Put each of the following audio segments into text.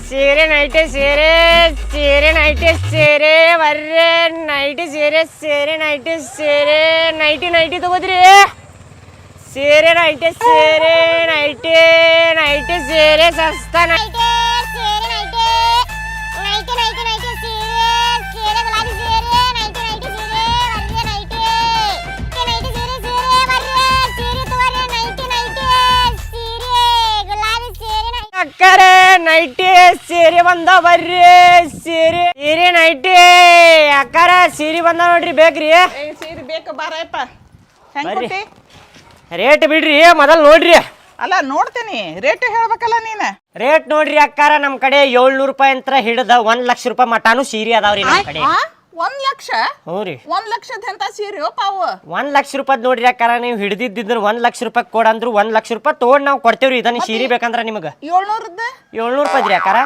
ಸೀರೆ ನೈಟಿ ಸೀರೆ ಸೀರೆ ನೈಟಿ ಸೀರೆ ಬರ್ರೆ ನೈಟಿ ಸೀರೆ ಸೀರೆ ನೈಟಿ ಸೀರೆ ನೈಟಿ ನೈಟಿ ತಗೋದ್ರಿ ಸೀರೆ ನೈಟಿ ಸೀರೆ ನೈಟಿ ನೈಟಿ ಸೀರೆ ಸಸ್ತಾ ನೈಟಿ ಸೀರೆ ನೈಟಿ ನೈಟಿ ನೈಟಿ ನೈಟಿ ಸೀರೆ ಸೀರೆ ಗುಲಾಬಿ ಸೀರೆ ನೈಟಿ ನೈಟಿ ಸೀರೆ ಬರ್ರೆ ನೈಟಿ ನೈಟಿ ಸೀರೆ ಸೀರೆ ಬರ್ರೆ ಸೀರೆ ತಗೋರಿ ನೈಟಿ ನೈಟಿ ಸೀರೆ ಗುಲಾಬಿ ಸೀರೆ ಅಕ್ಕರೆ ನೈಟಿ ಸೀರೆ ಬಂದ ಬರ್ರಿ ಸೀರೆ ಸೀರೆ ನೈಟಿ ಅಕ್ಕರ ಸೀರೆ ಬಂದ ನೋಡ್ರಿ ಬೇಕ್ರಿ ಸೀರೆ ಬೇಕು ಬಾರಪ್ಪ ಹೆಂಗ್ ಕೊಟ್ಟಿ ರೇಟ್ ಬಿಡ್ರಿ ಮೊದಲ್ ನೋಡ್ರಿ ಅಲ್ಲ ನೋಡ್ತೀನಿ ರೇಟ್ ಹೇಳ್ಬೇಕಲ್ಲ ನೀನು ರೇಟ್ ನೋಡ್ರಿ ಅಕ್ಕಾರ ನಮ್ ಕಡೆ 700 ರೂಪಾಯಿ ಅಂತ ಹಿಡಿದ 1 ಲಕ್ಷ ರೂಪಾಯಿ ಮಟಾನು ಸೀರೆ ಅದಾವ್ರಿ ನಮ್ ಕಡೆ 1 ಲಕ್ಷ ಹ್ಞೂ ರೀ 1 ಲಕ್ಷದ ಎಂತ ಸೀರೆ ಪಾವು 1 ಲಕ್ಷ ರೂಪಾಯಿ ನೋಡ್ರಿ ಅಕ್ಕಾರ ನೀವು ಹಿಡಿದಿದ್ದಿದ್ರ 1 ಲಕ್ಷ ರೂಪಾಯಿ ಕೊಡಂದ್ರು 1 ಲಕ್ಷ ರೂಪಾಯಿ ತಗೊಂಡ್ ನಾವು ಕೊಡ್ತೇವ್ರಿ ಇದನ್ನ ಸೀರೆ ಬೇಕಂದ್ರ ನಿಮಗ 700 ರೂಪಾಯಿ ರೀ ಅಕ್ಕಾರ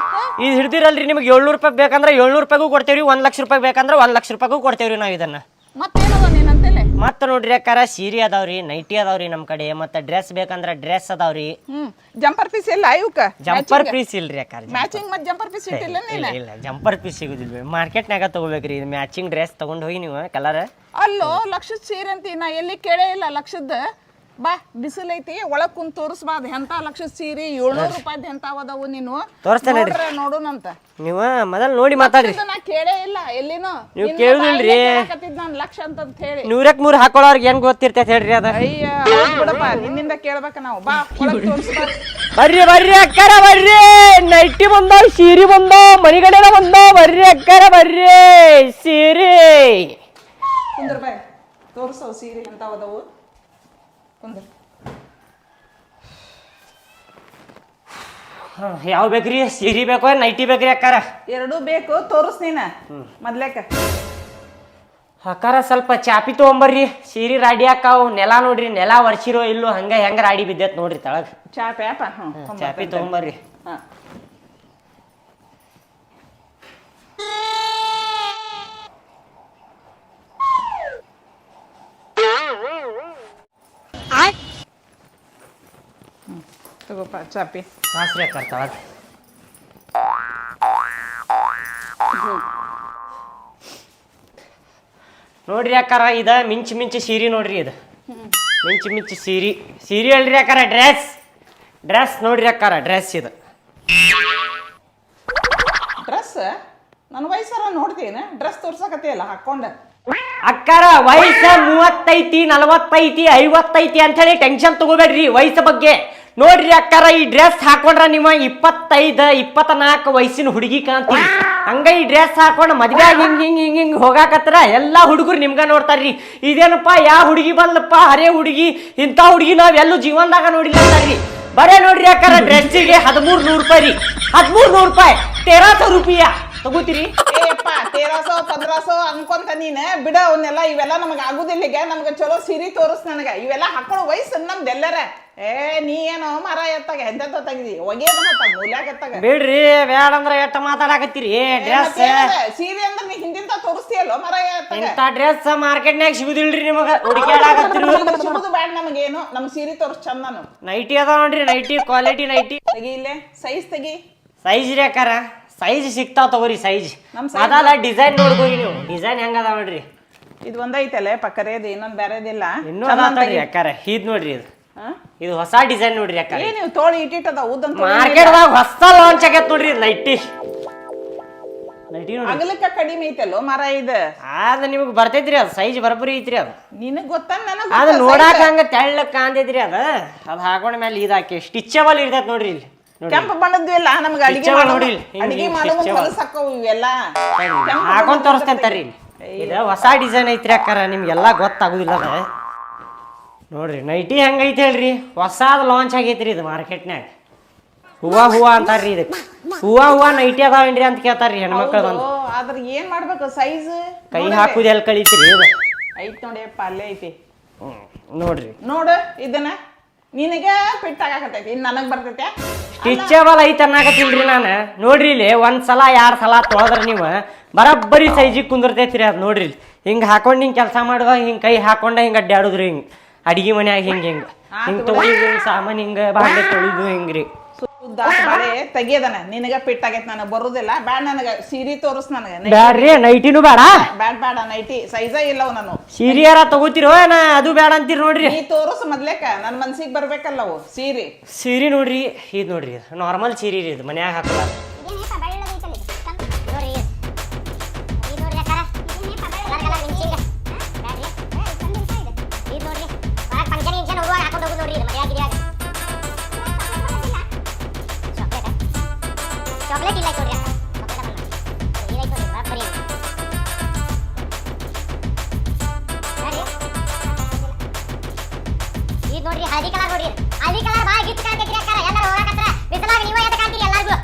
ಇದು ಹಿಡ್ದಿರಲ್ರಿ ನಿಮ್ಗೆ 700 ರೂಪಾಯಿ ಬೇಕಂದ್ರ 700 ರೂಪಾಯಿಗೂ ಕೊಡ್ತೇವ್ರಿ 1 ಲಕ್ಷ ರೂಪಾಯಿ ಬೇಕಂದ್ರ 1 ಲಕ್ಷ ರೂಪಾಯಿಗೂ ಕೊಡ್ತೇವ್ರಿ ನಾವು ಇದನ್ನ ಮತ್ತೇನದ ನೀನಂತೇಲೆ ಮತ್ತ ನೋಡ್ರಿ ಅಕ್ಕಾರ ಸೀರೆ ಅದಾವ್ರಿ ನೈಟಿ ಅದಾವ್ರಿ ನಮ್ ಕಡೆ ಮತ್ತೆ ಡ್ರೆಸ್ ಬೇಕಂದ್ರ ಡ್ರೆಸ್ ಅದಾವ್ರಿ ಜಂಪರ್ ಪೀಸ್ ಇಲ್ಲ ಇವಕ್ಕ ಜಂಪರ್ ಪೀಸ್ ಇಲ್ರಿ ಅಕ್ಕಾರ ಮ್ಯಾಚಿಂಗ್ ಮತ್ ಜಂಪರ್ ಪೀಸ್ ಇಟ್ಟಿಲ್ಲ ನೀನು ಇಲ್ಲ ಜಂಪರ್ ಪೀಸ್ ಸಿಗುದಿಲ್ರಿ ಮಾರ್ಕೆಟ್ನಾಗ ತಗೋಬೇಕ್ರಿ ಇದು ಮ್ಯಾಚಿಂಗ್ ಡ್ರೆಸ್ ತಗೊಂಡ್ ಹೋಗಿ ನೀವು ಕಲರ್ ಅಲ್ಲೋ ಲಕ್ಷದ ಸೀರೆ ಅಂತಿ ನಾ ಎಲ್ಲಿ ಕೇಳೇ ಇಲ್ಲ ಲಕ್ಷದ ಬಾ ಬಿಸಿಲು ಐತಿ ಒಳಗ್ ಕುಂತ್ ತೋರಿಸ್ಬಾರ್ದು ಎಂತ ಲಕ್ಷದ ಸೀರೆ 700 ರೂಪಾಯಿ ಎಂತ ಅವದವು ನೀನು ತೋರಿಸ್ತೇನೆ ನೋಡುನಂತ ನೀವು ಮೊದಲ್ ನೋಡಿ ಮಾತಾಡ್ರಿ ನಾ ಕೇಳೇ ಇಲ್ಲ ಎಲ್ಲಿನೂ ನೀವು ಕೇಳುದಿಲ್ರಿ ನಾನು ಲಕ್ಷ ಅಂತ ಹೇಳಿ 100 ಹಾಕೊಳ್ಳೋರ್ಗೆ ಏನ್ ಗೊತ್ತಿರ್ತೈತೆ ಹೇಳ್ರಿ ಅದ ಅಯ್ಯ ಬಿಡಪ್ಪ ನಿನ್ನಿಂದ ಕೇಳ್ಬೇಕ ನಾವು ಬಾ ಒಳಗ್ ತೋರಿಸ್ಬಾರ್ದು ಬರ್ರಿ ಬರ್ರಿ ಅಕ್ಕಾರ ಬರ್ರಿ ನೈಟಿ ಬಂದಾವ್ ಸೀರೆ ಬಂದಾವ್ ಮನಿಗಡೆ ಬಂದಾವ್ ಬರ್ರಿ ಅಕ್ಕಾರ ಬರ್ರಿ ಸೀರೆ ಕುಂದ್ರ ಬಾಯ್ ತೋರ್ಸವ್ ಸೀರೆ ಅಂತ ಅವದವು ಕುಂದ್ರ ಯಾವ ಬೇಕ್ರಿ ಸೀರೆ ಬೇಕೋ ನೈಟಿ ಬೇಕ್ರಿ ಅಕ್ಕಾರ ಎರಡೂ ಬೇಕು ತೋರಿಸ್ ನೀನ ಮೊದ್ಲೇಕ ಅಕ್ಕಾರ ಸ್ವಲ್ಪ ಚಾಪಿ ತಗೊಂಬರ್ರಿ ಸೀರೆ ರಾಡಿ ಹಾಕಾವ್ ನೆಲ ನೋಡ್ರಿ ನೆಲ ವರ್ಷಿರೋ ಇಲ್ಲೋ ಹಂಗ ಹೆಂಗ ರಾಡಿ ಬಿದ್ದೈತ್ ನೋಡ್ರಿ ತಳಗ್ ಚಾಪ್ಯಾಪ ಚಾಪಿ ತಗೊಂಬರ್ರಿ ತಗೋಪ ಚಾಪಿ ಹಾಸ್ರಿ ಅಕ್ಕಾರ ತಳಗ್ ನೋಡ್ರಿ ಅಕ್ಕಾರ ಇದ ಮಿಂಚ್ ಮಿಂಚ್ ಸೀರೆ ನೋಡ್ರಿ ಇದು ಮಿಂಚ್ ಮಿಂಚ್ ಸೀರೆ ಅಲ್ರಿ ಅಕ್ಕಾರ ಡ್ರೆಸ್ ನೋಡ್ರಿ ಅಕ್ಕಾರ ಡ್ರೆಸ್ ಇದು ಡ್ರೆಸ್ ನನ್ನ ವಯಸ್ಸರ ನೋಡ್ತೀನಿ ಡ್ರೆಸ್ ತೋರ್ಸಕತ್ತಿಯಲ್ಲ ಹಾಕೊಂಡ ಅಕ್ಕಾರ ವಯಸ್ಸ 35 40 50 ಅಂತ ಹೇಳಿ ಟೆನ್ಷನ್ ತಗೋಬೇಡ್ರಿ ವಯಸ್ಸ ಬಗ್ಗೆ ನೋಡ್ರಿ ಅಕ್ಕಾರ ಈ ಡ್ರೆಸ್ ಹಾಕೊಂಡ್ರ ನಿಮ್ಮ 25 24 ವಯಸ್ಸಿನ ಹುಡುಗಿ ಕಾಣ್ತೀವಿ ಹಂಗ ಈ ಡ್ರೆಸ್ ಹಾಕೊಂಡ್ ಮದ್ವೆ ಹಿಂಗ್ ಹೋಗಾಕತ್ರ ಎಲ್ಲಾ ಹುಡುಗರು ನಿಮ್ಗ ನೋಡ್ತಾರ್ರಿ ಇದೇನಪ್ಪ ಯಾವ ಹುಡುಗಿ ಬಂದಪ್ಪ ಹರೇ ಹುಡುಗಿ ಇಂಥ ಹುಡುಗಿ ನಾವ್ ಎಲ್ಲೂ ಜೀವನದಾಗ ನೋಡಿಲ್ಲ ಅಂತಾರ್ರಿ ಬರೇ ನೋಡ್ರಿ ಅಕ್ಕಾರ ಡ್ರೆಸ್ಸಿಗೆ 1300 ರೂಪಾಯಿ ರೀ 1300 ರೂಪಾಯಿ 1300 ರೂಪಾಯಿ ತಗೋತೀರಿ ಏಪ್ಪ 1300 1500 ಅನ್ಕೊಂತ ನೀನ್ ಬಿಡ ಅವನ್ನೆಲ್ಲ ಇವೆಲ್ಲ ನಮಗ ಆಗುದಿಲ್ಲ ಈಗ ನಮ್ಗ ಚಲೋ ಸೀರೆ ತೋರಿಸ್ ನನಗ ಇವೆಲ್ಲ ಹಾಕೊಳ್ಳೋ ವಯಸ್ಸು ನಮ್ದೆಲ್ಲರ ನೀ ಏನೋ ಮರ ಎತ್ತಾಗ ಎಂತ ತೆಗ್ದಿ ಒಗೆದ ಮತ್ತ ಮೂಲ್ಯಾಗ ಎತ್ತಾಗ ಬಿಡ್ರಿ ಬ್ಯಾಡ ಅಂದ್ರ ಎಷ್ಟ ಮಾತಾಡಕತ್ತೀರಿ ಡ್ರೆಸ್ ಸೀರೆ ಅಂದ್ರ ನೀ ಹಿಂದಿಂತ ತೋರಿಸ್ತೀಯಲ್ಲೋ ಮರ ಎತ್ತಾಗ ಇಂತ ಡ್ರೆಸ್ ಮಾರ್ಕೆಟ್ನಾಗ ಸಿಗುದಿಲ್ರಿ ನಿಮಗ ಹುಡುಕ್ಯಾಡಕತ್ತೀರಿ ಸಿಗುದು ಬ್ಯಾಡ ನಮಗೇನು ನಮ್ ಸೀರೆ ತೋರಿಸ್ ಚಂದನು ನೈಟಿ ಅದಾವ ನೋಡ್ರಿ ನೈಟಿ ಕ್ವಾಲಿಟಿ ನೈಟಿ ತೆಗಿ ಇಲ್ಲೇ ಸೈಜ್ ತೆಗಿ ಸೈಜ್ ರೀ ಅಕ್ಕಾರ ಸೈಜ್ ಸಿಗ್ತಾವ ತಗೋರಿ ಸೈಜ್ ಅದಲ್ಲ ಡಿಸೈನ್ ನೋಡ್ಕೋರಿ ನೀವು ಡಿಸೈನ್ ಹೆಂಗ ಅದಾವ ನೋಡ್ರಿ ಇದು ಒಂದೈತಲ್ಲ ಪಕ್ಕರೇದು ಇನ್ನೊಂದ್ ಬೇರೆದಿಲ್ಲ ಇನ್ನೂ ಅದಾವ್ರಿ ಅಕ್ಕಾರ ಇದ್ ನೋಡ್ರಿ ಇದು ಹೊಸ ಡಿಸೈನ್ ನೋಡ್ರಿ ಅಕ್ಕಾರ ನೀವು ತೋಳಿ ಇಟ್ಟಿಟ್ಟದ ಉದ್ದಂತ ಮಾರ್ಕೆಟ್ದಾಗ ಹೊಸ ಲಾಂಚ್ ಆಗೈತ್ ನೋಡ್ರಿ ನೈಟಿ ಅಗಲಕ್ಕ ಕಡಿಮೆ ಐತಲ್ಲೋ ಮರ ಇದು ಅದ ನಿಮಗ್ ಬರ್ತೈತ್ರಿ ಅದ ಸೈಜ್ ಬರಬರಿ ಐತ್ರಿ ಅದ ನಿನಗ್ ಗೊತ್ತ ನನಗ ಅದ ನೋಡಾಕ ಹಂಗ ತೆಳ್ಳಕ್ ಕಾಂತೈತ್ರಿ ಅದ ಹಾಕೊಂಡ ಮೇಲೆ ಇದಾಕಿ ಸ್ಟಿಚಬಲ್ ಇರ್ತೈತ್ ನೋಡ್ರಿ ಇಲ್ಲಿ ಕೆಂಪು ಬಣ್ಣದ್ದು ಇಲ್ಲ ನಮ್ಗೆ ಅಡಿಗೆ ಮಾಡುವ ಕಲಸಕ್ಕವು ಇವೆಲ್ಲ ಹಾಕೊಂಡ್ ತೋರಿಸ್ತಂತಾರ್ರಿ ಇದು ಹೊಸ ಡಿಸೈನ್ ಐತ್ರಿ ಅಕ್ಕಾರ ನಿಮ್ಗೆಲ್ಲಾ ಗೊತ್ತಾಗುದಿಲ್ಲ ಅದ ನೋಡ್ರಿ ನೈಟಿ ಹೆಂಗೈತಿ ಹೇಳ್ರಿ ಹೊಸಾದ್ ಲಾಂಚ್ ಆಗೈತ್ರಿ ಇದು ಮಾರ್ಕೆಟ್ನ್ಯಾಗ ಹೂವ ಅಂತಾರ್ರಿ ಇದಕ್ಕೆ ಹೂವ ನೈಟಿ ಅದಾವೇನ್ರಿ ಅಂತ ಕೇಳ್ತಾರ್ರಿ ಹೆಣ್ಮಕ್ಳು ಬಂದು ಆದ್ರ ಏನ್ ಮಾಡ್ಬೇಕು ಸೈಜ್ ಕೈ ಹಾಕುದು ಎಲ್ಲಿ ಕಳಿತೀರಿ ಇದು ಐತ್ ನೋಡಿಯಪ್ಪ ಅಲ್ಲೇ ಐತಿ ನೋಡ್ರಿ ನೋಡು ಇದನ್ನ ನಿನಗೆ ಫಿಟ್ ಆಗಾಕತ್ತೈತಿ ಇನ್ ನನಗ್ ಬರ್ತೈತೆ ಸ್ಟಿಚಬಲ್ ಐತೆ ಅನ್ನಕತ್ತಿಲ್ರಿ ನಾನು ನೋಡ್ರಿ ಇಲ್ಲಿ 1 ಸಲ 2 ಸಲ ತೊಳೆದ್ರ ನೀವು ಬರಬ್ಬರಿ ಸೈಜಿಗೆ ಕುಂದಿರ್ತೈತ್ರಿ ಅದು ನೋಡ್ರಿ ಹಿಂಗ್ ಹಾಕೊಂಡ್ ಹಿಂಗ್ ಕೆಲಸ ಮಾಡುವಾಗ ಹಿಂಗ್ ಕೈ ಹಾಕೊಂಡ ಹಿಂಗ್ ಅಡ್ಡಾಡುದ್ರಿ ಹಿಂಗ್ ಅಡಿಗೆ ಮನ್ಯಾಗ ಹಿಂಗ್ ತಗೊಳಿದು ಸಾಮಾನ್ ಹಿಂಗ ಬಾಂಡೆ ತೊಳಿದು ಹಿಂಗ್ರಿ ಬಾಳೆ ತೆಗಿಯದನ ನಿನಗ ಪಿಟ್ ಆಗೈತ್ ನನಗೆ ಬರುದಿಲ್ಲ ಬ್ಯಾಡ ನನಗ ಸೀರೆ ತೋರಿಸ್ ನನಗೆ ಬ್ಯಾಡ್ರಿ ನೈಟಿನೂ ಬೇಡ ಬ್ಯಾಡ ನೈಟಿ ಸೈಜ ಇಲ್ಲವು ನಾನು ಸೀರೆ ಯಾರ ತಗೋತಿರೋ ನಾ ಅದು ಬೇಡ ಅಂತೀರಿ ನೋಡ್ರಿ ನೀ ತೋರಿಸ್ ಮೊದ್ಲೇಕ ನನ್ನ ಮನ್ಸಿಗೆ ಬರ್ಬೇಕಲ್ಲವು ಸೀರೆ ನೋಡ್ರಿ ಇದು ನೋಡ್ರಿ ನಾರ್ಮಲ್ ಸೀರೆ ರೀ ಇದು ಮನ್ಯಾಗ ಹಾಕಲ್ಲ ಚಾಕ್ಲೇಟ್ ಇಲ್ಲ ಕೊಡ್ರಿ ಇದು ನೋಡ್ರಿ ಹಳದಿ ಕಲರ್ ನೋಡ್ರಿ ಹಳದಿ ಕಲರ್ ಬಾಳ ಗಿಫ್ಟ್ ಕಾಣ್ತೈತ್ರಿ ಅಕ್ಕಾರ ಎಲ್ಲರೂ ಹೋಗಾಕತ್ರ ಬಿಸಲಾಗ ನೀವ ಎದ ಕಾಣ್ತೀರಿ ಎಲ್ಲರಿಗೂ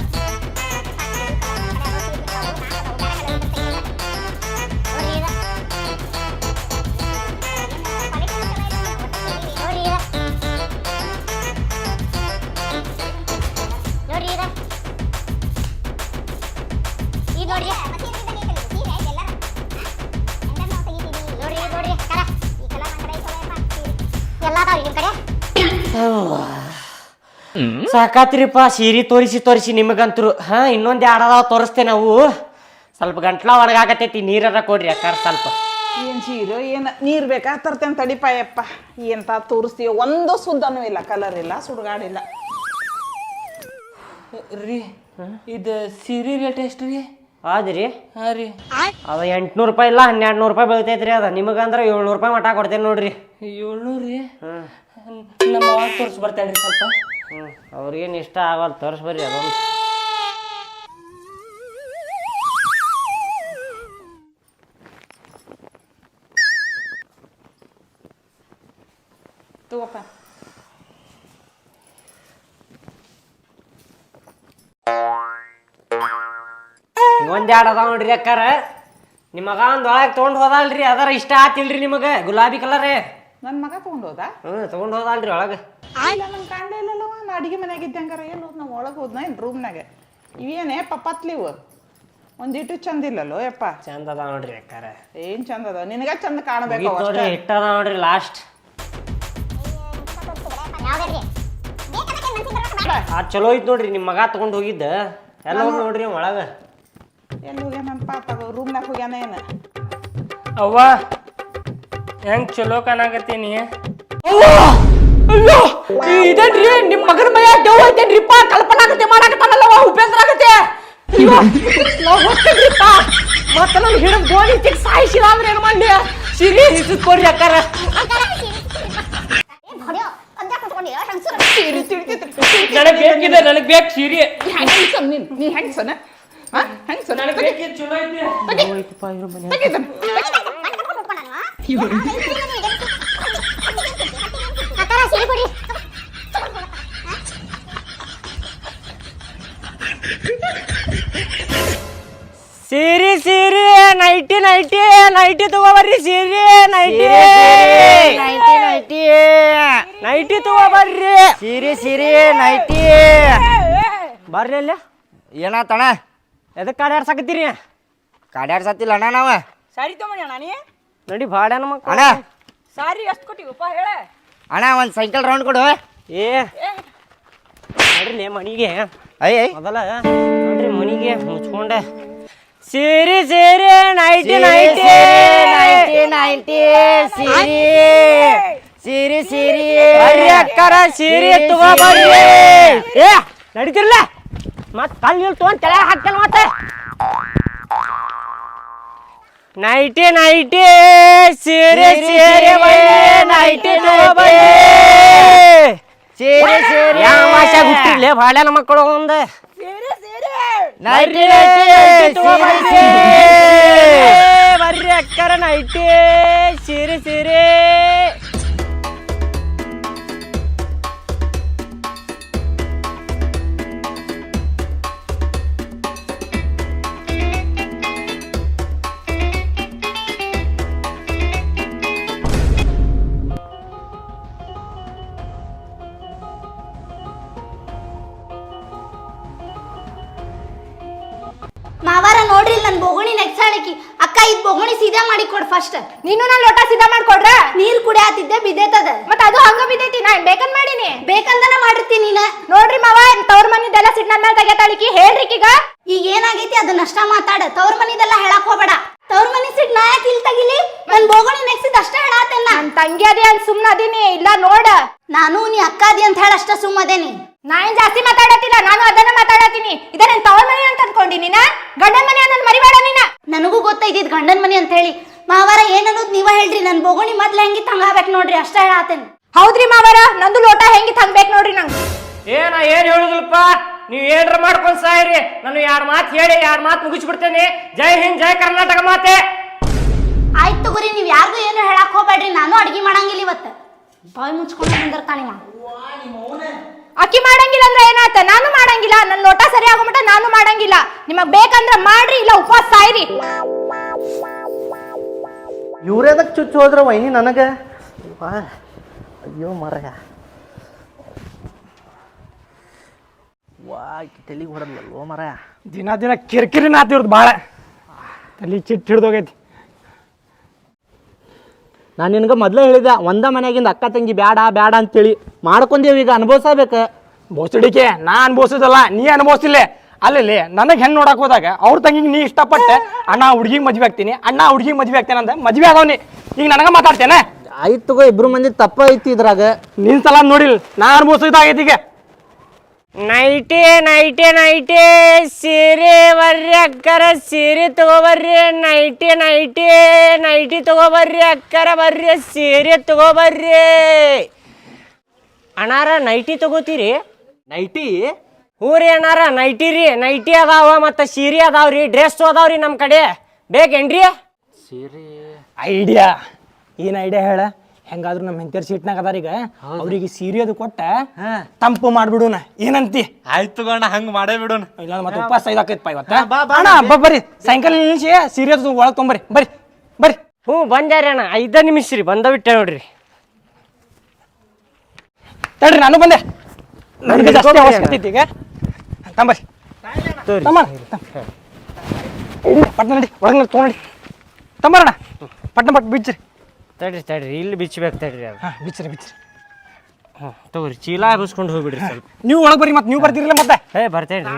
ಸಾಕಾತ್ರಿಪ್ಪ ಸೀರೆ ತೋರಿಸಿ ನಿಮಗಂತರು ಹಾ ಇನ್ನೊಂದು ಎರಡದಾವ ತೋರಿಸ್ತೇ ನಾವು ಸ್ವಲ್ಪ ಗಂಟ್ಲ ಒಣಗಾಕತೈತಿ ನೀರಾರ ಕೊಡ್ರಿ ಅಕ್ಕಾರ ಸ್ವಲ್ಪ ಏನ್ ಸೀರೆ ಏನ್ ನೀರ್ ಬೇಕಾ ತರ್ತೇನೆ ತಡಿಪಾಯಪ್ಪ ಎಂತ ತೋರಿಸ್ತೀವಿ ಒಂದು ಸುದ್ದನೂ ಇಲ್ಲ ಕಲರ್ ಇಲ್ಲ ಸುಡುಗಾಡಿಲ್ಲ ರೀ ಇದು ಸೀರೆ ರೇಟ್ ಎಷ್ಟು ರೀ ಆದ್ರಿ ಹಾಂ ರೀ ಅದ 800 ರೂಪಾಯಿ ಇಲ್ಲ 1200 ರೂಪಾಯಿ ಬೀಳ್ತೈತ್ರಿ ಅದ ನಿಮಗಂದ್ರೆ 700 ರೂಪಾಯಿ ಮಟ ಕೊಡ್ತೇನೆ ನೋಡ್ರಿ 700 ರೀ ನಮ್ಮ ಅವಾಗ ತೋರಿಸಿ ಬರ್ತೇನೆ ರೀ ಸ್ವಲ್ಪ ಅವ್ರಿಗೇನು ಇಷ್ಟ ಆಗಲ್ಲ ತೋರಿಸ್ಬರ್ರಿ ಅದೊಂದು ತಗೋಪ್ಪ ಒಂದೆರಡು ಅದಾವ ನೋಡ್ರಿ ಅಕ್ಕಾರ ನಿಮ್ಮ ಮಗ ಒಂದು ಒಳಗೆ ತೊಗೊಂಡು ಹೋದಲ್ರಿ ಅದರ ಇಷ್ಟ ಆತಿಲ್ರಿ ನಿಮಗೆ ಗುಲಾಬಿ ಕಲರ್ ನನ್ನ ಮಗ ತಗೊಂಡು ಹೋದ ತೊಗೊಂಡು ಹೋದಲ್ರಿ ಒಳಗೆ ಇಲ್ಲ ನನ್ ಕಾಂಡ ಇಲ್ಲಲ್ಲವ ನಾ ಅಡಿಗೆ ಮನ್ಯಾಗ ಇದ್ದಂಗಾರ ಏನು ನಾವು ಒಳಗೆ ಹೋದ್ನ ಏನು ರೂಮ್ನಾಗ ಇವೇನೇ ಪಪ್ಪತ್ಲಿವು ಒಂದಿಟ್ಟು ಚಂದ ಇಲ್ಲಲ್ಲೋ ಯಪ್ಪ ಚಂದ ಅದಾವ ನೋಡ್ರಿ ಅಕ್ಕಾರ ಏನ್ ಚಂದ ಅದ ನಿನಗ ಚಂದ ಕಾಣಬೇಕು ನೋಡ್ರಿ ಇಟ್ಟ ಅದಾವ ನೋಡ್ರಿ ಲಾಸ್ಟ್ ಅದು ಚಲೋ ಐತ್ ನೋಡ್ರಿ ನಿಮ್ಮ ಮಗ ತಗೊಂಡು ಹೋಗಿದ್ದ ಎಲ್ಲ ಹೋಗಿ ನೋಡ್ರಿ ಒಳಗೆ ಎಲ್ಲಿ ಹೋಗ್ಯಾನಪ್ಪ ತಗೋ ರೂಮ್ನಾಗ ಹೋಗ್ಯಾನ ಏನು ಅವ್ವ ಹೆಂಗ್ ಚಲೋ ಕಾಣಾಕತ್ತೀನಿ ಅಯ್ಯೋ ಇದೇನ್ರಿ ನಿಮ್ಮ ಮಗನ ಮಯ ದೇವ್ ಐತೇನ್ರಿಪ್ಪ ಕಲ್ಪನಾ ಆಗತ್ತೆ ಮಾಡಾಕತ್ತಾನಲ್ಲವ ಉಪೇಂದ್ರ ಆಗತ್ತೆ ಮತ್ತೆ ನಾನು ಹಿಡಿದು ಗೋಣಿ ತಿಕ್ ಸಾಯಿಸಿದ ಅಂದ್ರೆ ಏನು ಮಾಡಲಿ ಸಿರಿ ಹಿಡಿಸ್ಕೊಡ್ರಿ ಅಕ್ಕಾರ ನನಗೆ ಬೇಕಿದೆ ನನಗೆ ಬೇಕು ಸೀರೆ ನೀ ಹೆಂಗ್ಸನ ಹೆಂಗ್ಸನ ನನಗೆ ಬೇಕಿದೆ ಚಲೋ ಐತಿ ಸೀರಿ ಸೀರಿ ನೈಟಿ ನೈಟಿ ನೈಟಿ ತಗೋಬರ್ರಿ ಸೀರಿ ನೈಟಿ ನೈಟಿ ನೈಟಿ ನೈಟಿ ತಗೋಬರ್ರಿ ಸೀರಿ ಸೀರಿ ನೈಟಿ ಬರ್ರಿ ಅಲ್ಲ ಏನಾತಣ ಎದಕ್ಕೆ ಕಾಡ್ಯಾಡ್ಸಾಕತ್ತೀರಿ ಕಾಡ್ಯಾಡ್ಸತ್ತಿಲ್ಲ ಅಣ್ಣ ನಾವ ಸಾರಿ ತೊಗೊಂಡಿ ಅಣ್ಣ ನೀ ನಡಿ ಭಾಡ್ಯಾನ ಮಕ್ಕ ಅಣ್ಣ ಸಾರಿ ಎಷ್ಟು ಕೊಟ್ಟಿವಪ್ಪ ಹೇಳ ಅಣ್ಣ ಒಂದು ಸೈಕಲ್ ರೌಂಡ್ ಕೊಡು ಏ ನೋಡ್ರಿ ಮನಿಗೆ ಅಯ್ಯ ಮೊದಲ ನೋಡ್ರಿ ಮನಿಗೆ ಮುಚ್ಕೊಂಡೆ ಸೀರಿ ಸೀರಿ ನೈಟಿ ನೈಟಿ ನೈಟಿ ನೈಟಿ ಸೀರಿ ಸೀರಿ ಸೀರಿ ಬರ್ರಿ ಅಕ್ಕಾರ ಸೀರಿ ತಗೋಬರ್ರಿ ಏ ನಡೀತಿರ್ಲ ಮತ್ ಕಲ್ಲು ತೊಗೊಂಡ್ ತಲೆ ಹಾಕ್ತೇನೆ ಮತ್ತೆ ನೈಟಿ ನೈಟಿ ಸೀರೆ ಸೀರೆ ನೈಟಿ ತಗೋಬರ್ರಿ ಸೀರಿ ಸೀರಿ ಯಾವ ಭಾಷೆ ಹುಟ್ಟಿರ್ಲಿ ಭಾಡ್ಯಾನ ಮಕ್ಕಳು ಒಂದು ನೈಟಿ ನೈಟಿ ಸೀರಿ ಸೀರಿ ಬರ್ರಿ ಅಕ್ಕರ ನೈಟಿ ಸೀರೆ ಸೀರೆ ಮಾವಾರ ನೋಡ್ರಿ ನನ್ ಬೋಗುಣಿ ನೆಕ್ಸಾಳಕಿ ಅಕ್ಕ ಅಕ್ಕ ಇದ್ ಬೊಗಣಿ ಸೀದಾ ಮಾಡಿ ಕೊಡ್ ಫಸ್ಟ್. ನೀನು ನಾನು ಲೋಟ ಸಿದ್ಧ ಮಾಡ್ಕೊಡ್ರ ನೀರ್ ಕುಡಿಯಾತಿದ್ದೆ ಬಿದ್ದೇತದ. ಮತ್ತ ಅದು ಹಂಗ ಬಿದ್ದೈತಿ ನಾ ಬೇಕಂತ ಮಾಡೀನಿ. ಬೇಕಂತನ ಮಾಡಿರ್ತೀನಿ ನೀನ. ನೋಡ್ರಿ ಮಾವ ತವ್ರ ಮನಿದೆಲ್ಲ ಸಿಟ್ ನನ್ನ ಮೇಲೆ ತೆಗೆತಾಳಿಕಿ ಹೇಳ್ರಿ ಈಗ. ಈಗ ಏನಾಗೈತಿ ಅದನ್ನ ಅಷ್ಟ ಮಾತಾಡ. ತವ್ರ ಮನಿದೆಲ್ಲ ಹೇಳಕ್ ಹೋಗ್ಬೇಡ. ತವ್ರ ಮನಿ ಸಿಟ್ ನಾ ಯಾಕೆ ಇಲ್ಲಿ ತಗಿಲಿ? ನನ್ ಬೋಗಣಿ ನೆಕ್ಸಿದ್ ಅಷ್ಟ ಹೇಳಾತೇನ. ನನ್ ತಂಗಿ ಅದೇ ಅಂತ ಸುಮ್ನ ಅದೀನಿ. ಇಲ್ಲ ನೋಡ ನಾನು ನೀ ಅಕ್ಕಾದಿ ಅಂತ ಹೇಳ ಅಷ್ಟ ಸುಮ್ಮದೇನಿ. ನಾ ಏನ್ ಜಾಸ್ತಿ ಮಾತಾಡತಿಲ್ಲ, ನಾನು ಅದನ್ನ ಮಾತಾಡತೀನಿ. ಇದ ನನ್ ತವ್ರ ಮನಿ ಅಂತ ಅನ್ಕೊಂಡಿ ನೀನ? ಗಂಡನ್ ಮನಿ ಅಂತ ಮರಿಬೇಡ ನೀನ. ನನಗೂ ಗೊತ್ತೈತಿ ಇದ್ ಗಂಡನ್ ಮನಿ ಅಂತ ಹೇಳಿ. ಮಾವಾರ ಏನ್ ಅನ್ನೋದು ನೀವ ಹೇಳ್ರಿ. ನನ್ ಬೋಗಣಿ ಮೊದ್ಲು ಹೆಂಗಿತ್ ಹಂಗಾಗ್ಬೇಕು ನೋಡ್ರಿ ಅಷ್ಟ ಹೇಳಾತೇನಿ. ಹೌದ್ರಿ ಮಾವರ, ನಂದು ಲೋಟ ಹೆಂಗಿತ್ ಹಂಗ್ಬೇಕು ನೋಡ್ರಿ ನಂಗೆ. ನಾ ಏನ್ ಹೇಳುದಿಲ್ಲಪ್ಪ, ನೀವ್ ಏನ್ರ ಮಾಡ್ಕೊಂಡ್ ಸಾಯ್ರಿ. ನಾನು 2 ಮಾತು ಹೇಳಿ 2 ಮಾತು ಮುಗಿಸ್ಬಿಡ್ತೇನೆ. ಜೈ ಹಿಂದ್, ಜೈ ಕರ್ನಾಟಕ ಮಾತೆ. ಆಯ್ತು ತಗೋರಿ, ನೀವ್ ಯಾರಿಗೂ ಏನು ಹೇಳಕ್ ಹೋಗ್ಬೇಡ್ರಿ. ನಾನು ಅಡ್ಗಿ ಮಾಡಂಗಿಲ್ಲ ಇವತ್ತು. ಬಾಯ್ ಮುಚ್ಕೊಂಡು ಬಂದಿರ್ತಾನಿವ. ಅಕ್ಕಿ ಮಾಡಂಗಿಲ್ಲ ಅಂದ್ರೆ ಏನಾಯ್ತ? ನಾನು ಮಾಡಂಗಿಲ್ಲ. ನನ್ ಲೋಟ ಸರಿ ಆಗೋ ಮಟ್ಟ ನಾನು ಮಾಡಂಗಿಲ್ಲ. ನಿಮಗ್ ಬೇಕಂದ್ರ ಮಾಡ್ರಿ, ಇಲ್ಲ ಉಪವಾಸ ಸಾಯ್ರಿ. ಇವ್ರೇದಕ್ಕೆ ಚುಚ್ಚು ಹೋದ್ರ ವೈನಿ ನನಗೆ? ಅಯ್ಯೋ ಮರಯ, ವಾ ತಲೆಗೆ ಹೊಡೆದ್ಲಲ್ವೋ ಮರಯ. ದಿನ ಕಿರಿಕಿರಿ ನಾತಿವ್ರದ್ದು ಭಾಳ ತಲೆ ಚಿಟ್ಟು ಹಿಡ್ದೋಗೈತಿ. ನಾನು ನಿನಗೆ ಮೊದಲೇ ಹೇಳಿದೆ, ಒಂದ ಮನೆಯಾಗಿಂದ ಅಕ್ಕ ತಂಗಿ ಬ್ಯಾಡ ಬ್ಯಾಡ ಅಂತೇಳಿ ಮಾಡ್ಕೊಂಡೇವು. ಈಗ ಅನುಭವಿಸಬೇಕು. ಬೋಸಡಿಕೆ ನಾ ಅನ್ಭವಿಸೋದಲ್ಲ, ನೀ ಅನುಭವಿಸಿಲ್ಲ. ಅಲ್ಲಿ ನನಗೆ ಹೆಣ್ಣು ನೋಡಕ್ ಹೋದಾಗ ಅವ್ರ ತಂಗಿಗೆ ನೀ ಇಷ್ಟಪಟ್ಟೆ, ಅಣ್ಣ ಹುಡುಗಿಗೆ ಮದ್ವೆ ಆಗ್ತೀನಿ, ಅಣ್ಣ ಹುಡುಗಿಗೆ ಮದ್ವೆ ಆಗ್ತೇನೆ ಅಂದ ಮದ್ವೆ ಆಗವ್ನಿ. ಈಗ ನನಗೆ ಮಾತಾಡ್ತೇನೆ. ಆಯ್ತು ತಗೋ, ಇಬ್ರು ಮಂದಿ ತಪ್ಪ ಐತಿ ಇದ್ರಾಗ. ನಿನ್ ಸಲ ನೋಡಿಲ್ಲ, ನಾ ಅನುಭವಿಸೋದಾಗೈತಿ. ಈಗ ನೈಟಿ ನೈಟಿ ನೈಟಿ ಸೀರೆ ಬರ್ರಿ ಅಕ್ಕರ, ಸೀರೆ ತಗೋಬರ್ರಿ. ನೈಟಿ ನೈಟಿ ನೈಟಿ ತಗೋಬರ್ರಿ ಅಕ್ಕರ, ಬರ್ರಿ ಸೀರೆ ತಗೋಬರ್ರಿ. ಅಣ್ಣಾರ ನೈಟಿ ತಗೋತೀರಿ? ನೈಟಿ? ಹ್ಞೂ ರೀ ಅಣ್ಣಾರ, ನೈಟಿ ರೀ. ನೈಟಿ ಅದಾವ ಮತ್ತು ಸೀರೆ ಅದಾವ್ರಿ, ಡ್ರೆಸ್ ಅದಾವ್ರಿ ನಮ್ಮ ಕಡೆ. ಬೇಕೇನ್ರಿ? ಸೀರೆ ಐಡಿಯಾ. ಏನು ಐಡಿಯಾ ಹೇಳ? ಹೆಂಗಾದ್ರು ನಮ್ಮ ಹೆಂಡತಿಯರ್ ಸೀಟ್ನಾಗ ಅದಾರ. ಈಗ ಅವ್ರಿಗೆ ಸೀರೆ ಅದು ಕೊಟ್ಟ ತಂಪು ಮಾಡ್ಬಿಡುನ. ಏನಂತಿ? ಆಯ್ತು ಗಣ್ಣ, ಹಂಗೆ ಮಾಡೇ ಬಿಡೋಣ. ಇಲ್ಲ ಮತ್ತೆ ಉಪವಾಸ ಇದಾಕೈತಪ್ಪ ಇವತ್ತ. ಅಣ್ಣ ಬರ್ರಿ, ಸಾಯಂಕಾಲ ನಿಲ್ಸಿ ಸೀರೆ ಅದು ಒಳಗೆ ತೊಂಬರ್ರಿ. ಬರ್ರಿ ಬರ್ರಿ. ಹ್ಞೂ ಬಂದ್ಯಾರಿ ಅಣ್ಣ, 5 ನಿಮಿಷ ರೀ, ಬಂದ ಬಿಟ್ಟೆ ನೋಡ್ರಿ. ತಡ್ರಿ, ನಾನು ಬಂದೆ. ನನಗೆ ಜಾಸ್ತಿ ಅವಶ್ಯಕತೆ ಐತಿ ಈಗ. ತಂಬರ್ರಿ ಪಟ್ನ ನಡಿ, ಒಳಗೆ ತೊಗೊಂಡಿ ತಂಬರೋಣ. ಪಟ್ನ ಬಿಚ್ಚ್ರಿ. ತಡ್ರಿ ಇಲ್ಲಿ ಬಿಚ್ಚಬೇಕು ತಡ್ರಿ. ಅದು ಹಾಂ ಬಿಚ್ಚ್ರಿ. ಹ್ಞೂ ತಗೋರಿ, ಚೀಲ ಹಬ್ಬಿಸ್ಕೊಂಡು ಹೋಗ್ಬಿಡ್ರಿ ಸ್ವಲ್ಪ. ನೀವು ಒಳಗೆ ಬರ್ರಿ, ಮತ್ತೆ ನೀವು ಬರ್ತೀರಲ್ಲ ಮತ್ತೆ. ಬರ್ತೇನೆ ರೀ.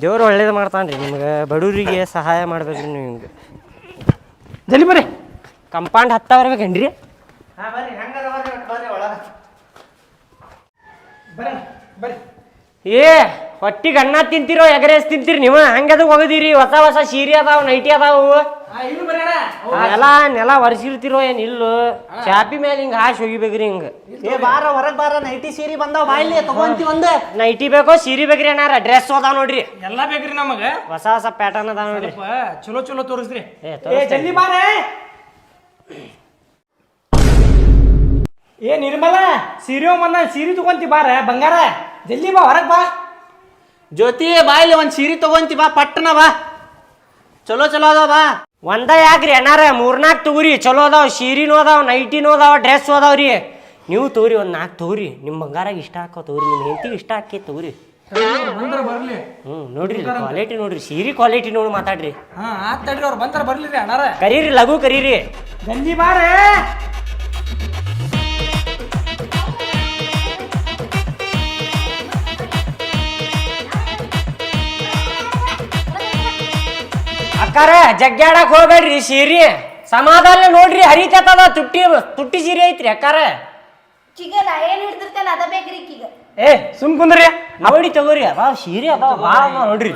ದೇವ್ರು ಒಳ್ಳೇದು ಮಾಡ್ತಾನೆ ರೀ ನಿಮ್ಗೆ. ಬಡವರಿಗೆ ಸಹಾಯ ಮಾಡ್ಬೇಕ್ರಿ ನೀವು. ಹಿಂಗೆ ಜಲ್ದಿ ಬರ್ರಿ. ಕಂಪೌಂಡ್ ಹತ್ತ ಬರ್ಬೇಕೇನ್ರಿ? ಏ ಹೊಟ್ಟಿಗೆ ಅನ್ನ ತಿಂತೀರೋ ಎಗರೇಸ್ ತಿಂತೀರಿ ನೀವು? ಹಂಗದ ಹೋಗದಿರಿ. ಹೊಸ ಹೊಸ ಸೀರೆ ಅದಾವ, ನೈಟಿ ಅದಾವು. ನೆಲ ಒರೆಸಿರ್ತಿರೋ ಏನ್ ಇಲ್ಲು? ಚಾಪಿ ಮೇಲೆ ಹಿಂಗ ಹಾಸಿ ಹೋಗಿಬೇಕ್ರಿ. ಹಿಂಗ ಬಾರ ಹೊರಗೆ ಬಾರ, ನೈಟಿ ಸೀರೆ ಬಂದಾವ, ಬಾಯ್ಲಿ ತಗೊಂತಿ. ಒಂದು ನೈಟಿ ಬೇಕೋ ಸೀರೆ ಬೇಕ್ರಿ ಅಣ್ಣಾರ? ಡ್ರೆಸ್ ಅದಾವ ನೋಡ್ರಿ, ಎಲ್ಲ ಬೇಕ್ರಿ ನಮಗೆ. ಹೊಸ ಹೊಸ ಪ್ಯಾಟರ್ನ್ ಅದಾವ ನೋಡ್ರಿ. ಚಲೋ ತೋರಿಸ್ರಿ. ಜಲ್ದಿ ಬಾರೆ. ಏ ನಿರ್ಮಲ, ಸೀರೆ ಬಂದ, ಸೀರೆ ತಗೊಂತಿ ಬಾರ ಬಂಗಾರ. ಜಲ್ದಿ ಬಾ, ಹೊರಗೆ ಬಾ. ಜ್ಯೋತಿ ಬಾಯ್ಲಿ ಒಂದು ಸೀರೆ ತಗೊಂತಿ ಬಾ, ಪಟ್ಟಣ ಬಾ. ಚಲೋ ಅದಾವ ಬಾ. ಒಂದ ಯಾಕ್ರಿ ಅಣ್ಣಾರ? 3-4 ತಗೋರಿ. ಚಲೋ ಅದಾವ, ಸೀರಿನೂ ಅದಾವ, ನೈಟಿನೂ ಅದಾವ, ಡ್ರೆಸ್ ಅದಾವ್ರಿ. ನೀವು ತಗೋರಿ, ಒಂದು 4 ತಗೋರಿ. ನಿಮ್ಮ ಬಂಗಾರಾಗ ಇಷ್ಟ ಹಾಕೋ ತಗೋರಿ, ನಿಮ್ಮ ಹೆಂಡತಿಗೆ ಇಷ್ಟ ಹಾಕಿ ತಗೋರಿ. ನೋಡ್ರಿ ಕ್ವಾಲಿಟಿ ನೋಡ್ರಿ, ಸೀರೆ ಕ್ವಾಲಿಟಿ ನೋಡಿ ಮಾತಾಡ್ರಿ. ತಡ್ರಿ, ಅವ್ರು ಬಂತಾರ ಬರ್ಲಿ ಅಣ್ಣಾರ. ಕರೀರಿ, ಲಘು ಕರೀರಿ. ಜಲ್ದಿ ಬಾರೆ. ಅಕ್ಕಾರ ಜಗ್ಗಾಡಕ್ ಹೋಗ್ಬೇಡ್ರಿ. ಸೀರೆ ಸಮಾಧಾನ ನೋಡ್ರಿ, ಹರಿತದ. ತುಟ್ಟಿ ಸೀರೆ ಐತ್ರಿ ಅಕ್ಕಾರ. ಈಗ ನಾ ಏನ್ ಹಿಡ್ದಿರ್ತೇನೆ ಅದ ಬೇಕ್ರಿ ಈಗ. ಏ ಸುಮ್ ಕುಂದ್ರಿ. ನೋಡಿ ತಗೋರಿ, ಅದಾವ ಸೀರೆ ಅದಾವ ಭಾಳ ನೋಡ್ರಿ.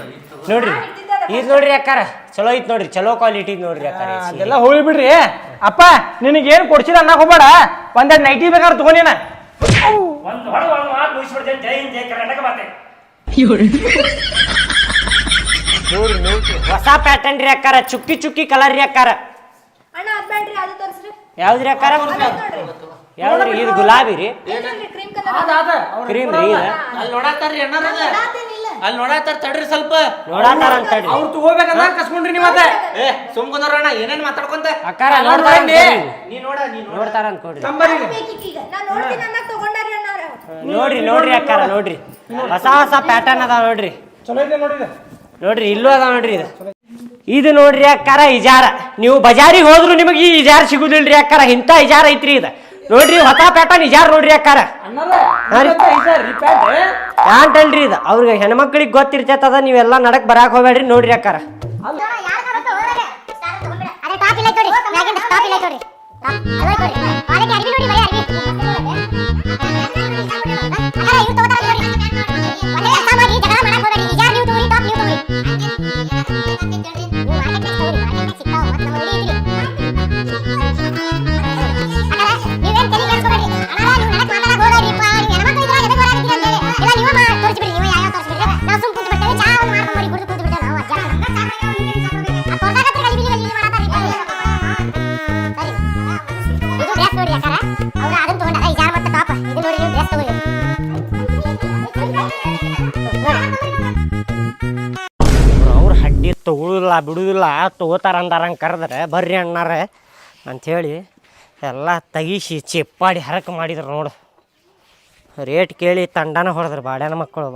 ಇದು ನೋಡ್ರಿ ಅಕ್ಕಾರ, ಚಲೋ ಐತ್ ನೋಡ್ರಿ, ಚಲೋ ಕ್ವಾಲಿಟಿ ನೋಡ್ರಿ ಅಕ್ಕಾರ. ಅದೆಲ್ಲ ಹೋಗಿ ಬಿಡ್ರಿ. ಅಪ್ಪ ನಿನಗೇನು ಕೊಡ್ಸಿದ ಅನ್ನಕ್ ಹೋಗ್ಬೇಡ. ಒಂದೆರಡು ನೈಟಿ ಬೇಕಾದ್ರೆ ತಗೊಂಡಿನ. ನೋಡ್ರಿ ಹೊಸ ಪ್ಯಾಟರ್ನ್ ರೀ ಅಕ್ಕಾರ, ಚುಕ್ಕಿ ಕಲರ್ ರೀ ಅಕ್ಕಾರ. ಅಣ್ಣ ಅದ್ ಬೇಡ್ರಿ, ಅದು ತೋರಿಸ್ರಿ. ಯಾವ್ದ್ರಿ ಅಕ್ಕಾರ? ಯಾವ್ದ್ರಿ? ಇದು ಗುಲಾಬಿ ರೀ, ಕ್ರೀಮ್ ರೀ. ಅಲ್ಲಿ ನೋಡಾತಾರ್ರಿ ಅಣ್ಣಾರ, ಅಲ್ಲಿ ನೋಡಾತಾರ. ತಡ್ರಿ ಸ್ವಲ್ಪ ನೋಡಾತಾರ ಅಂತ ತಡ್ರಿ. ಅವ್ರು ತಗೋಬೇಕಂದ್ರ ಕಸ್ಕೊಂಡ್ರಿ ನೀವು ಮತ್ತೆ. ಸುಮ್ಕೊಂಡ್ರಣ್ಣ, ಏನೇನ್ ಮಾತಾಡ್ಕೊಂತ ಅಕ್ಕಾರ ನೋಡ್ತಾರ, ನೀ ನೋಡ್ತಾರ ಅಂತ ಕೊಡ್ರಿ. ನಾನ್ ನೋಡ್ತೀನಿ ಅನ್ನಕ್ ತಗೊಂಡಾರಿ ಅಣ್ಣಾರ. ನೋಡ್ರಿ ಅಕ್ಕಾರ, ನೋಡ್ರಿ ಹೊಸ ಪ್ಯಾಟರ್ನ್ ಅದಾವ ನೋಡ್ರಿ. ಚಲೋ ಇದೆ ನೋಡ್ರಿ. ನೋಡ್ರಿ ಇಲ್ಲೂ ಅದಾವ ನೋಡ್ರಿ. ಇದು ಇದು ನೋಡ್ರಿ ಅಕ್ಕಾರ ಇಜಾರ. ನೀವು ಬಜಾರಿಗೆ ಹೋದ್ರು ನಿಮಗೆ ಈ ಇಜಾರ ಸಿಗುದಿಲ್ರಿ ಅಕ್ಕಾರ. ಇಂಥ ಇಜಾರ ಐತ್ರಿ ಇದು. ನೋಡ್ರಿ ಹೊಸ ಪ್ಯಾಟರ್ನ್ ಇಜಾರ ನೋಡ್ರಿ ಅಕ್ಕಾರ. ಪ್ಯಾಂಟ್ ಅಲ್ರಿ ಇದು. ಅವ್ರಿಗೆ ಹೆಣ್ಮಕ್ಳಿಗೆ ಗೊತ್ತಿರ್ತದ. ನೀವೆಲ್ಲ ನಡಕ್ ಬರಾಕ್ ಹೋಗ್ಬೇಡ್ರಿ. ನೋಡ್ರಿ ಅಕ್ಕಾರ. ಅವ್ರು ಹಡ್ಡಿ ತಗೊಳುದಿಲ್ಲ ಬಿಡುದಿಲ್ಲ, ತಗೋತಾರ ಅಂದಾರಂಗೆ ಕರೆದ್ರೆ ಬರ್ರಿ ಅಣ್ಣಾರ ಅಂಥೇಳಿ ಎಲ್ಲ ತೆಗಿಸಿ ಚಿಪ್ಪಾಡಿ ಹರಕ ಮಾಡಿದ್ರು ನೋಡು. ರೇಟ್ ಕೇಳಿ ತಂಡನ ಹೊಡೆದ್ರು ಬಾಡ್ಯಾನ ಮಕ್ಕಳು.